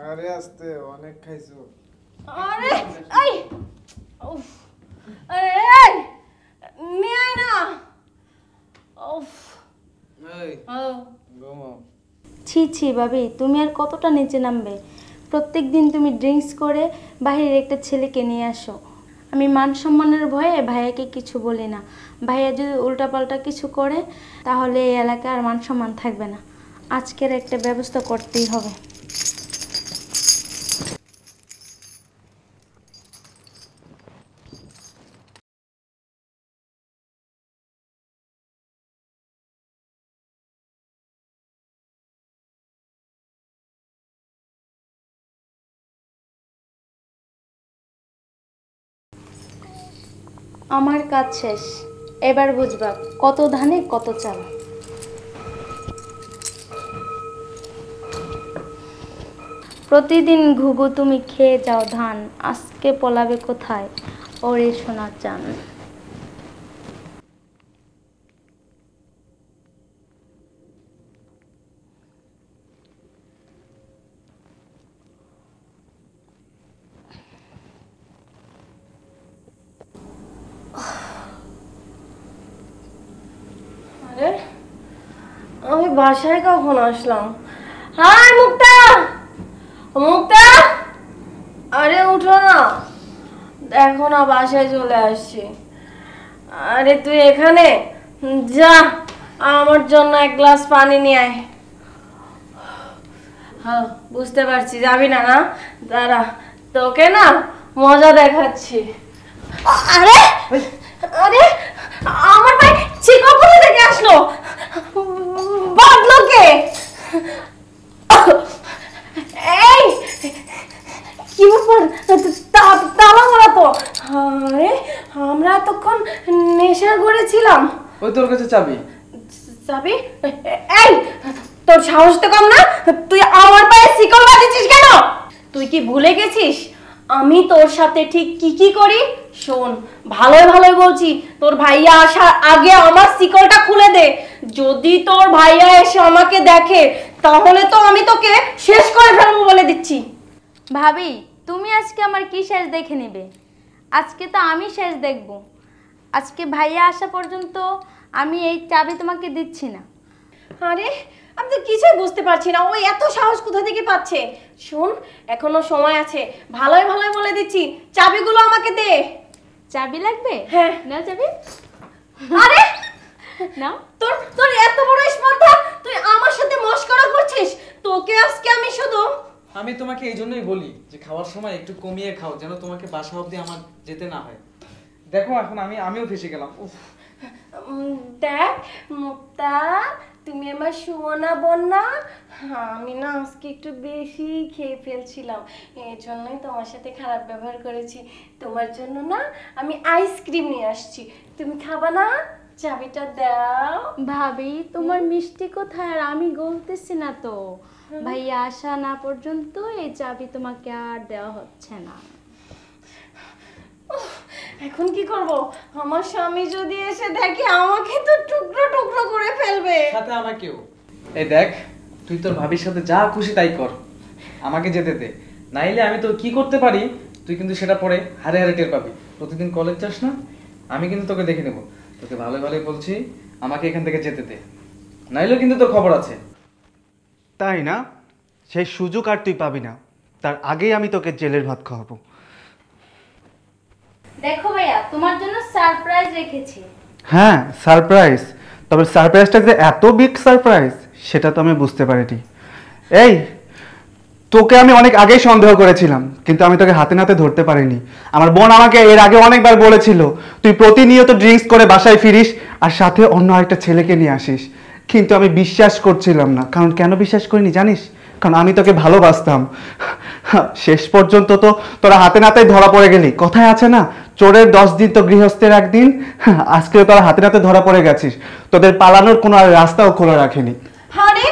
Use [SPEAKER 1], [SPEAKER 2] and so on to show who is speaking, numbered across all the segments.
[SPEAKER 1] আরে আস্তে, অনেক খাইছো।
[SPEAKER 2] আরে এই উফ, আরে এই নিয়ে আয় না। উফ
[SPEAKER 1] এই ঘুমাও।
[SPEAKER 3] ছি ছি ভাবি, তুমি আর কতটা নিচে নামবে? প্রত্যেক দিন তুমি ড্রিঙ্কস করে বাইরের একটা ছেলেকে নিয়ে আসো। আমি মান সম্মানের ভয়ে ভাইয়াকে কিছু বলি না। ভাইয়া যদি উল্টাপাল্টা কিছু করে তাহলে এই এলাকায় আর মান সম্মান থাকবে না। আজকের একটা ব্যবস্থা করতেই হবে। আমার কাজ শেষ, এবার বুঝবা কত ধানে কত চাল। প্রতিদিন ঘুঘু তুমি খেয়ে যাও ধান, আজকে পলাবে কোথায় ওরে সোনা চান।
[SPEAKER 2] আরে আমি বাসায় কখন আসলাম? হাই মুক্তা, মুক্তা, আরে উঠো না, দেখো না বাসায় চলে আসছি। আরে তুই এখানে যা, আমার জন্য এক গ্লাস পানি নিয়ে আয়। হ্যাঁ বুঝতে পারছি যাবি না, না দাঁড়া, তোকে না মজা দেখাচ্ছি। আরে আরে আমার ভাই চিকন কোথা থেকে আসলো? বাদলোকে এই কি ব্যাপার, তালা মারা তো। আরে আমরা এতক্ষণ নেশা করেছিলাম।
[SPEAKER 1] ওই তোর কাছে চাবি।
[SPEAKER 2] চাবি? এই তোর সাহস তো কম না, তুই আমার পায়ে শিকল বাঁধিয়েছিস কেন? তুই কি ভুলে গেছিস আমি তোর সাথে ঠিক কি কি করি? শোন ভালোই ভালোই বলছি, তোর ভাইয়া আসার আগে আমার শিকলটা খুলে দে। যদি তোর ভাইয়া এসে আমাকে দেখে তাহলে তো আমি তোকে শেষ করে ফেলবো বলে দিচ্ছি।
[SPEAKER 3] ভাবি তুমি আজকে আমার কি শেষ দেখে নেবে? আজকে তো আমি শেষ দেখব। আজকে ভাইয়া আসা পর্যন্ত আমি এই চাবি তোমাকে দিচ্ছি না।
[SPEAKER 2] আরে আমি তো কিছুই বুঝতে পারছি না, ওই এত সাহস কোথা থেকে পাচ্ছে? শোন এখনো সময় আছে, ভালোই ভালোই বলে দিচ্ছি, চাবিগুলো আমাকে দে।
[SPEAKER 3] চাবি লাগবে?
[SPEAKER 2] হ্যাঁ
[SPEAKER 3] নাও চাবি।
[SPEAKER 2] আরে
[SPEAKER 3] নাও।
[SPEAKER 2] তোর তোর এত বড় স্পর্ধা, তুই আমার সাথে মশকরা করছিস? তোকে আজকে আমি শুধু।
[SPEAKER 4] আমি তোমাকে এই জন্যই বলি যে খাওয়ার সময় একটু কমিয়ে খাও, যেন তোমাকে বাসা অবধি আমার যেতে না হয়। দেখো এখন আমিও ফেসে গেলাম। উফ
[SPEAKER 2] দেখ মুক্তা, তুমি আমার সুমনা বন্যা, আমি না আজকে একটু বেশি খেয়ে ফেলছিলাম, এই জন্যই তোমার সাথে খারাপ ব্যবহার করেছি। তোমার জন্য না আমি আইসক্রিম নিয়ে আসছি, তুমি খাবা না? চাবিটা দাও।
[SPEAKER 3] ভাবি তোমার মিষ্টি কোথায়? আর আমি গলতেছি না তো। ভাইয়া আসা না পর্যন্ত এই চাবি তোমাকে আর দেওয়া হচ্ছে না।
[SPEAKER 2] এখন কি করব? আমার স্বামী যদি এসে দেখে আমাকে তো টুকরো টুকরো করে ফেলবে।
[SPEAKER 4] সাথে আমাকেও। এই দেখ তুই তোর ভাবির সাথে যা খুশি তাই কর, আমাকে যেতে দে। নাইলে আমি তো কি করতে পারি তুই কিন্তু সেটা পরে হারে হারে টের পাবি। প্রতিদিন কলেজ যাস না, আমি কিন্তু তোকে দেখে নেব। তোকে ভালো ভালোই বলছি, আমাকে এখান থেকে যেতে দে, নাইলেও কিন্তু তোর খবর আছে।
[SPEAKER 5] তাই না? সেই সুযোগ আর তুই পাবি না, তার আগেই আমি তোকে জেলের ভাত খাওয়াবো।
[SPEAKER 3] দেখো ভাইয়া তোমার জন্য সারপ্রাইজ রেখেছি।
[SPEAKER 5] হ্যাঁ সারপ্রাইজ, তবে সারপ্রাইজটা যে এত বিগ সারপ্রাইজ সেটা তো আমি বুঝতে পারিনি। এই তোকে আমি অনেক আগেই সন্দেহ করেছিলাম, কিন্তু আমি তোকে হাতে নাতে ধরতে পারিনি। আমার বোন আমাকে এর আগে অনেকবার বলেছিল তুই প্রতিনিয়ত ড্রিঙ্কস করে বাসায় ফিরিস আর সাথে অন্য আরেকটা ছেলেকে নিয়ে আসিস, কিন্তু আমি বিশ্বাস করছিলাম না। কারণ কেন বিশ্বাস করিনি জানিস? কারণ আমি তোকে ভালোবাসতাম। শেষ পর্যন্ত তো তোরা হাতে নাতে ধরা পড়ে গেলি। কথায় আছে না, চোরের 10 দিন তো গৃহস্থের একদিন। আজকেও তোরা হাতে নাতে ধরা পড়ে গেছিস, তোদের পালানোর কোনো আর রাস্তাও খোলা রাখেনি।
[SPEAKER 2] আরে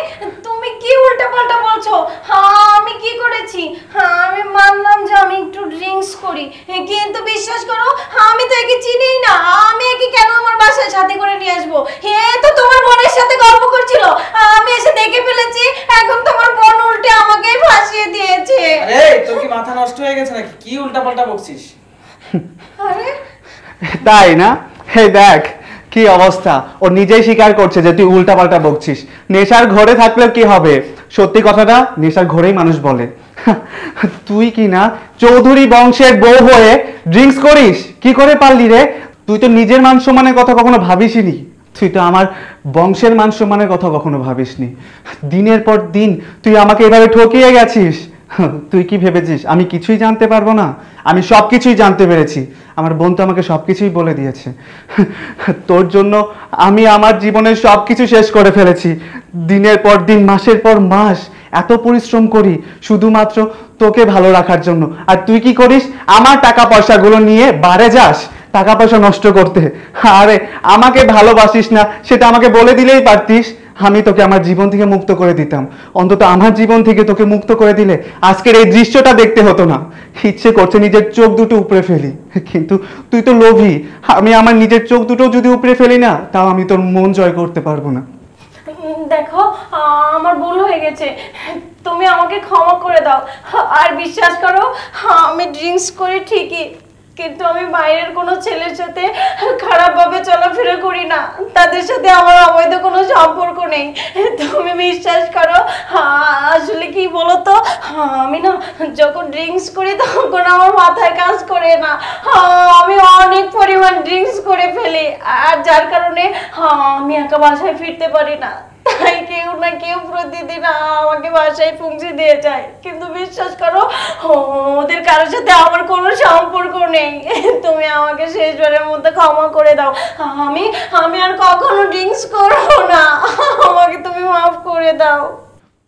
[SPEAKER 2] তুমি কি উল্টাপাল্টা বলছো? আমি কি করেছি? আমি মানলাম যে আমি একটু ড্রিঙ্কস করি, কিন্তু বিশ্বাস করো আমি তো একে চিনিই না। আমি একে কেন আমার বাসায় সাথে করে নিয়ে আসবো? তো তোমার বোনের সাথে গল্প করছিল, আমি এসে দেখে ফেলেছি। এখন তোমার বোন উল্টো উল্টে আমাকেই ফাঁসিয়ে দিয়েছে।
[SPEAKER 4] আরে তোর কি মাথা নষ্ট হয়ে গেছে নাকি? কি উল্টাপাল্টা বকছিস?
[SPEAKER 2] আরে
[SPEAKER 5] তাই না? হে দেখ কি অবস্থা, ও নিজেই স্বীকার করছে যে তুই উল্টাপাল্টা বকছিস। নেশার ঘরে থাকলেও কি হবে, সত্যি কথাটা নেশার ঘরেই মানুষ বলে। তুই কি না চৌধুরী বংশের বউ হয়ে ড্রিঙ্কস করিস? কি করে পারলি রে? তুই তো নিজের মান সম্মানের কথা কখনো ভাবিসনি, তুই তো আমার বংশের মান সম্মানের কথা কখনো ভাবিসনি। দিনের পর দিন তুই আমাকে এভাবে ঠকিয়ে গেছিস। তুই কি ভেবেছিস আমি কিছুই জানতে পারবো না? আমি সব কিছুই জানতে পেরেছি, আমার বোন তো আমাকে সব কিছুই বলে দিয়েছে। তোর জন্য আমি আমার জীবনের সব কিছু শেষ করে ফেলেছি। দিনের পর দিন মাসের পর মাস এত পরিশ্রম করি শুধুমাত্র তোকে ভালো রাখার জন্য, আর তুই কি করিস? আমার টাকা পয়সাগুলো নিয়ে বারে যাস টাকা পয়সা নষ্ট করতে। আরে আমাকে ভালোবাসিস না সেটা আমাকে বলে দিলেই পারতিস, আমি তোকে আমার জীবন থেকে মুক্ত করে দিতাম। অন্তত আমার জীবন থেকে তোকে মুক্ত করে দিলে আজকের এই দৃশ্যটা দেখতে হতো না। ইচ্ছে করছে নিজের চোখ দুটো উপড়ে ফেলি, কিন্তু তুই তো লোভী। আমি আমার নিজের চোখ দুটো যদি উপড়ে ফেলি না, তাও আমি তোর মন জয় করতে পারবো না।
[SPEAKER 2] দেখো আমার ভুল হয়ে গেছে, তুমি আমাকে ক্ষমা করে দাও। আর বিশ্বাস করো আমি ড্রিঙ্কস করি ঠিকই, কিন্তু আমি বাইরের কোনো ছেলের সাথে খারাপভাবে চলাফেরা করি না, তাদের সাথে আমার অবৈধ কোনো সম্পর্ক নেই। তুমি বিশ্বাস করো, আসলে কি বলতো, আমি না যখন ড্রিঙ্কস করি তখন আমার মাথায় কাজ করে না, আমি অনেক পরিমাণ ড্রিঙ্কস করে ফেলি, আর যার কারণে আমি একা বাসায় ফিরতে পারি না। তাই কেউ না কেউ প্রতিদিন আমাকে বাসায় পৌঁছে দিয়ে যায়, কিন্তু বিশ্বাস করো ওদের কারোর সাথে আমার কোনো সম্পর্ক নেই। তুমি আমাকে শেষবারের মধ্যে ক্ষমা করে দাও, আমি আমি আর কখনো ড্রিঙ্কস করবো না, আমাকে তুমি মাফ করে দাও।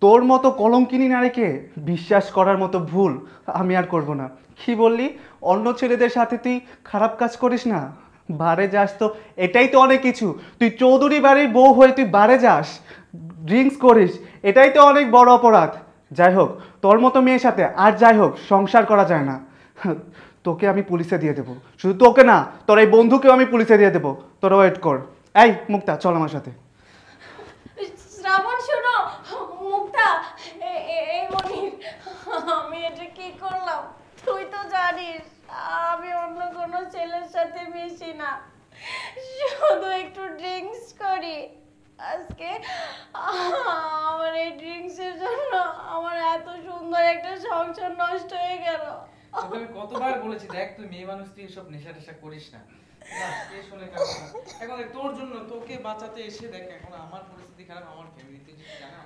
[SPEAKER 5] তোর মতো কলঙ্কিনী নারীকে বিশ্বাস করার মতো ভুল আমি আর করব না। কি বললি? অন্য ছেলেদের সাথে তুই খারাপ কাজ করিস না, বারে যাস তো এটাই তো অনেক কিছু। তুই চৌধুরী বাড়ির বউ হয়ে তুই বারে যাস, ড্রিঙ্কস করিস, এটাই তো অনেক বড় অপরাধ। যাই হোক, তোর মতো মেয়ের সাথে আর যাই হোক সংসার করা যায় না। তোকে আমি পুলিশে দিয়ে দেবো, শুধু তোকে না তোর এই বন্ধুকেও আমি পুলিশে দিয়ে দেবো। তোরা ওয়েট কর। এই মুক্তা চল আমার সাথে।
[SPEAKER 2] শ্রাবণ শোনো, মুক্তা, এই মনির, আমি এটা কি করলাম? তুই তো জানিস আমি অন্য কোনো ছেলের সাথে মিশি না, শুধু একটু ড্রিঙ্কস করি। আজকে আমার এই ড্রিঙ্কসের জন্য আমার এত সুন্দর একটা সংসার নষ্ট হয়ে গেল।
[SPEAKER 4] তোকে আমি কতবার বলেছি, দেখ তুই মেয়ে মানুষ, তুই এসব নেশা টেশা করিস না। না, কে শোনে কার কথা? এখন দেখ, তোর জন্য তোকে বাঁচাতে এসে দেখ এখন আমার পরিস্থিতি খারাপ, আমার ফ্যামিলিতে জানা